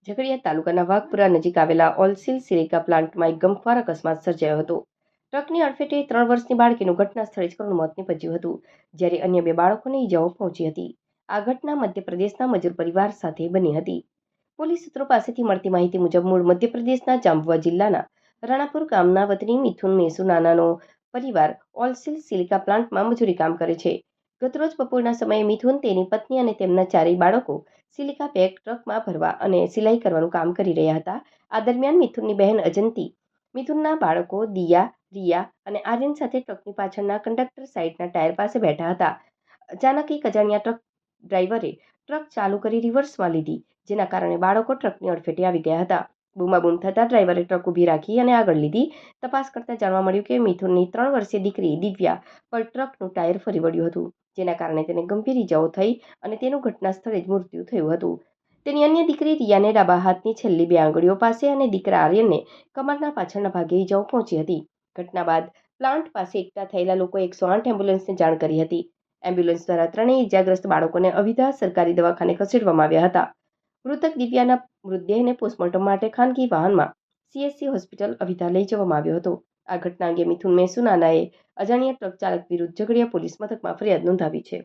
ઝઘડિયા તાલુકાના વાઘપુરા નજીક આવેલા ઓલસીલ સિલિકા પ્લાન્ટમાં એક ગમખ્વાર અકસ્માત સર્જાયો હતો. ટ્રકની અડફેટે 3 વર્ષની બાળકીનું ઘટના સ્થળે જ કરુણ મોત નીપજ્યું હતું, જ્યારે અન્ય 2 બાળકોને ઈજાઓ પહોંચી હતી. આ ઘટના મધ્યપ્રદેશના મજૂર પરિવાર સાથે બની હતી. પોલીસ સૂત્રો પાસેથી મળતી માહિતી મુજબ મૂળ મધ્યપ્રદેશના જાંબુઆ જિલ્લાના રાણાપુર ગામના વતની મિથુન મેસુ નાનાનો પરિવાર ઓલસીલ સિલિકા પ્લાન્ટમાં મજૂરી કામ કરે છે. ગતરોજ બપોરના સમયે મિથુન, તેની પત્ની અને તેમના 4 બાળકો સિલિકા પેક ટ્રકમાં ભરવા અને સિલાઈ કરવાનું કામ કરી રહ્યા હતા. આ દરમિયાન મિથુનની બહેન અજંતી, મિથુનના બાળકો દિયા, રિયા અને આર્યન સાથે ટ્રકની પાછળના કંડક્ટર સાઈડના ટાયર પાસે બેઠા હતા. અચાનક એક અજાણ્યા ટ્રક ડ્રાઈવરે ટ્રક ચાલુ કરી રિવર્સમાં લીધી, જેના કારણે બાળકો ટ્રકની અડફેટે આવી ગયા હતા. બૂમાબૂમ થતાં ડ્રાઈવરે ટ્રક ઊભી રાખી અને આગળ લીધી. તપાસ કરતાં જાણવા મળ્યું કે મિથુનની 3 વર્ષીય દીકરી દિવ્યા પર ટ્રકનું ટાયર ફરી વળ્યું હતું, જેના કારણે તેને ગંભીર ઈજાઓ થઈ અને તેનું ઘટના સ્થળે જ મૃત્યુ થયું હતું. તેની અન્ય દીકરી રિયાને ડાબા હાથની છેલ્લી 2 આંગળીઓ પાસે અને દીકરા આર્યનને કમરના પાછળના ભાગે ઈજાઓ પહોંચી હતી. ઘટના બાદ પ્લાન્ટ પાસે એકઠા થયેલા લોકોએ 108 એમ્બ્યુલન્સને જાણ કરી હતી. એમ્બ્યુલન્સ દ્વારા 3 ઈજાગ્રસ્ત બાળકોને અવિધા સરકારી દવાખાને ખસેડવામાં આવ્યા હતા. મૃતક દિવ્યાના મૃતદેહને પોસ્ટમોર્ટમ માટે ખાનગી વાહનમાં CSC હોસ્પિટલ અવિધા લઈ જવામાં આવ્યો હતો. આ ઘટના અંગે મિથુન મેસુ નાનાએ અજાણ્યા ટ્રક ચાલક વિરુદ્ધ ઝઘડિયા પોલીસ મથકમાં ફરિયાદ નોંધાવી છે.